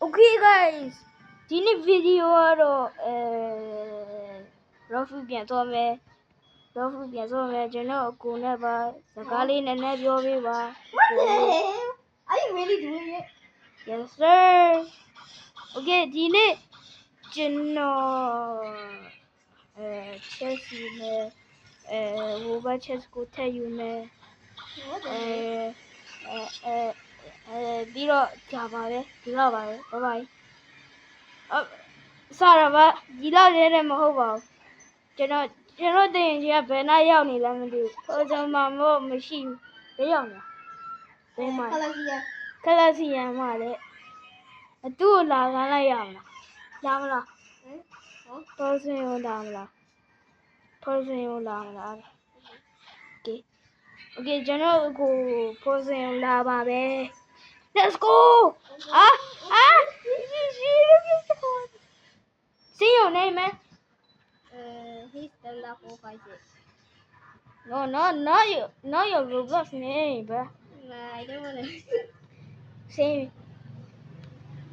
Okay guys ဒီနေ့ဗီဒီယိုကတော့Rafu ပြန်သွားမယ် Rafu ပြန်သွားမယ်ကျွန်တော်အကိုနဲ့ပါစကားလေးနည်းနည်းပြောပေးပါ What the hell? Are you really doing it? Yes sir Okay ဒီနေ့ကျွန်တော်Chelsea နဲ့ဟိုဘက် Chelsea ကိုထည့်ယူမယ် What the hell? ပြီးတော့ကြာပါပဲဒီတော့ပါပဲ bye bye စရပါဒီတော့လည်းမဟုတ်ပါဘူးကျွန်တော်တင်ကြီးကဘယ်နှရောက်နေလဲမသိဘူးဟိုကျွန်တော်မရှိဘူးဘယ်ရောက်လဲဘယ်မှာကလစီယန်မှာလေအတူလာခိုင်းလိုက်ရမလားလာမလားပေါ်စင်ရောလာမလားပေါ်စင်ရောလာမလား Okay ကျွန်တော်ကိုပေါ်စင်ရောလာပါပဲ Let's go See your name man He's Stella 456. No, not your Roblox name, bro. Nah, I don't wanna. Say.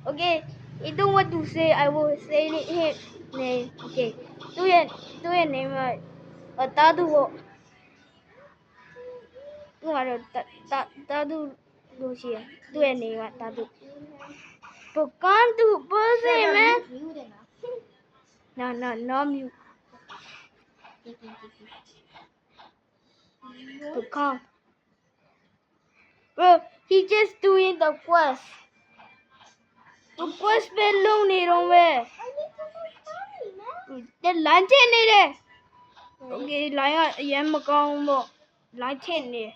Okay, you don't want to say. I will say his name. Okay, do your name right. Tadu what? Do Tadu do she? Do your name right, Tadu. But can't do person, man. No, mute. But can't. Bro, he just doing the quest. The quest been lonely, don't we? The lunch in it. Okay, like Yamagon, like in it.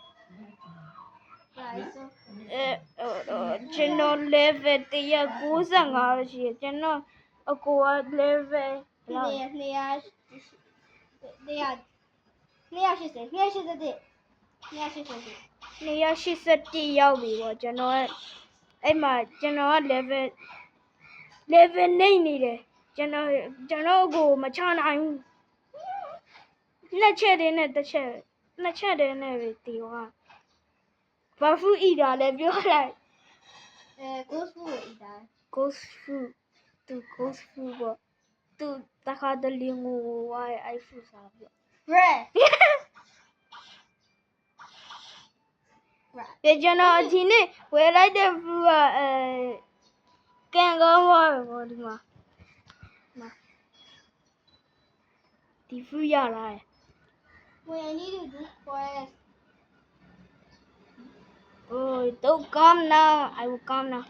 General level, the goose and Archie, general a go level. Near she said, Yawi, what you know. Emma, general level name. General go, Machana. Not chat in at the chair. Not chat in everything. Bafu eat all of you like. Ghost food eat that. Ghost food. To ghost food. To the lingo. Why I feel sorry. Right. You know, Tine, where I the can't go more. The free are right. Wait, I need to do quest. Oh, don't come now. I will come now.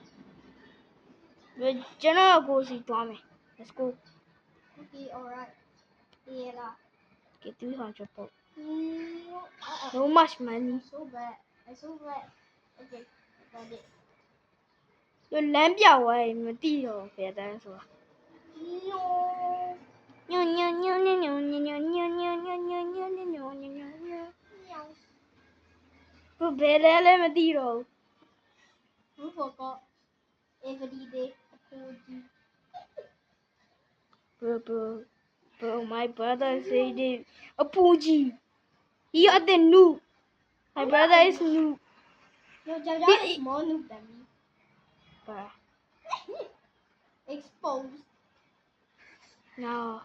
But General goes to me. Let's go. Okay, alright. Yeah. Get 300 bucks. So much money. So bad. I'm so bad. Okay, I got it. Your lamp away, Matteo. That's what. Who forgot every day Bro, my brother said it. A Pooji. He are the noob. My brother is noob. No, Jaja is more noob than me. Bruh. Exposed. No.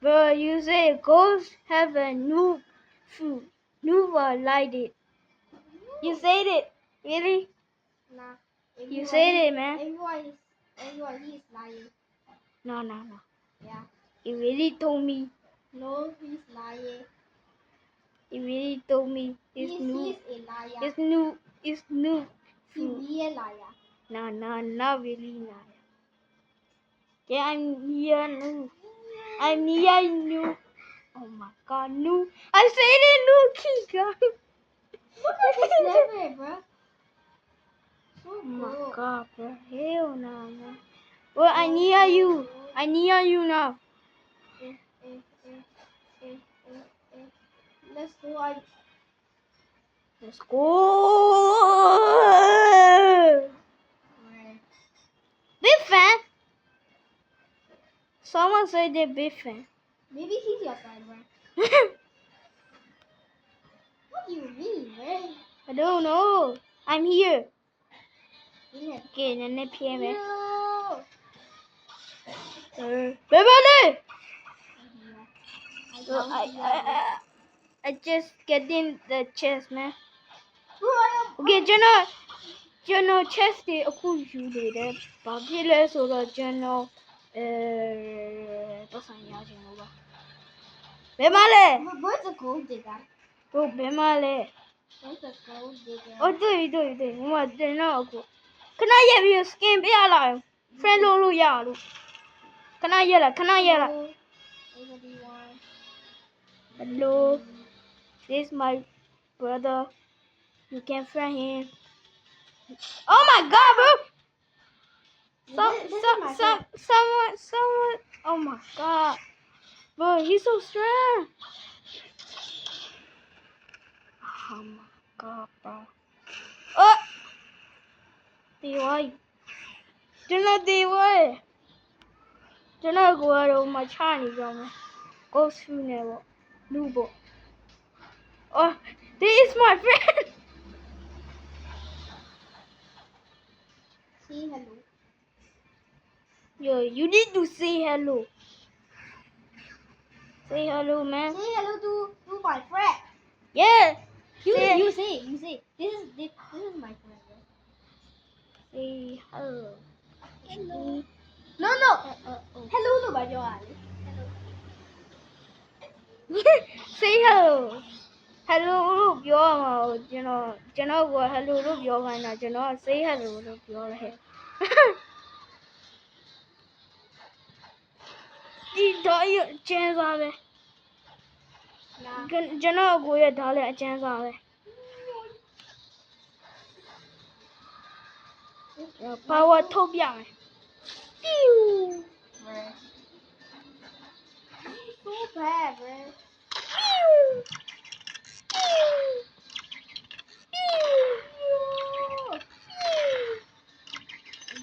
Bro, you say ghosts have a noob food. Noob will like it. You said it. Really? Nah. You said it, man. Everyone is lying. No. Yeah. You really told me. No, he's lying. You really told me. It's He's noob. a liar. It's noob. He's a liar. No, not really liar. Yeah, I'm here noob. I'm here noob. Oh my god, noob. I said it, noob, Kika. Look at this level, bro. So Oh my cool. god, bro. Hell no, man. Well, I near you. I near you now. Let's go. Let's go. Big fan. Someone said they're big fan. Maybe he's your friend, bro. What do you mean, man? I don't know. I'm here. Okay, နည်းနည်းဖြင်းမယ်ဘယ်ပါလဲ So I just getting the chest man. Okay ကျွန်တော် chest တွေအခုယူနေတယ်ဘာဖြစ်လဲဆိုတော့ကျွန်တော်ပတ်စံရခြင်းလို့ပါဘယ်မှာလဲ Where's the gold digger? တို့ဘယ်မှာလဲ Where's the gold digger? 哦对ဟိုမှာတင်တော့အခုခဏရက်ပြီး skin ပေးရလား friend လို့ရလို့ခဏရက်လား Everyone. Hello this is my brother you can friend him oh my god bro someone oh my god bro he's so strong oh my god bro oh đi ơiကျွန်တော်ဒီဝဲကျွန်တော်ကတော့မချနေကြမယ် go through နေပေါ့လူပေါ့ oh this is my friend Say hello. yo you need to say hello say hello man Say hello to my friend. yeah You say say. This is my friend. Right? say hello Hello. No. Hello to my friend. Hello. say hello hello လို့ပြောရမှာကျွန်တော်က hello လို့ပြောခိုင်းတာကျွန်တော်က say hello လို့ပြောတယ်ဒီတော့ရကျန်းစားပဲ Nah. ကျွန်တော်အကိုရဲ့ဓာတ်လည်းအကျန်းစားပဲ power ထုတ်ပြမယ် Bruh. So bad, bruh.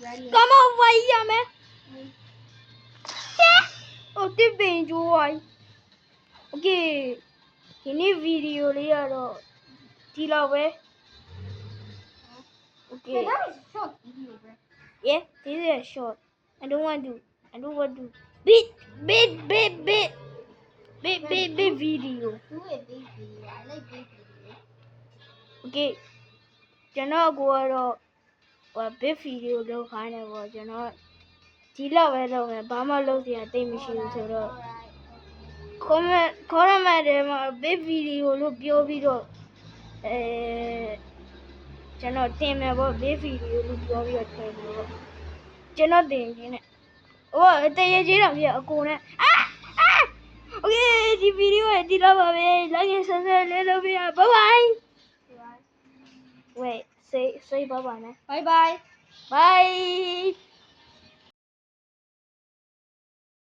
Ready? come on ဝိုင်းရမယ်oh တစ်ပင်ကျိုးဝိုင်း okay ဒီနေ့ဗီဒီယိုလေးကတော့ဒီလောက်ပဲ okay Yeah, that was a short video, bruh. yeah this is a short I don't want to big video Do a big video. I like big videos. okay ကျွန်တော်ကတော့big video လုပ်ခိုင်းတယ်ပေါ့ကျွန်တော်ဒီလောက်ပဲလုပ်မယ်ဘာမှလုပ်စရာတိတ်မရှိဘူးဆိုတော့ Alright. comment ထဲမှာ big video လို့ပြောပြီးတော့ကျွန်တော်တင်မယ်ပေါ့ big video လို့ပြောပြီးတော့တင်မယ်ပေါ့ကျွန်တော်တင်ခြင်းနဲ့ဟိုတရေကြီးတော့ပြအကုန်နဲ့okay ဒီ video ကဒီလောက်ပါပဲ like and subscribe လေးလုပ်ပြီးbye bye wait say bye bye နဲ့ Bye bye. bye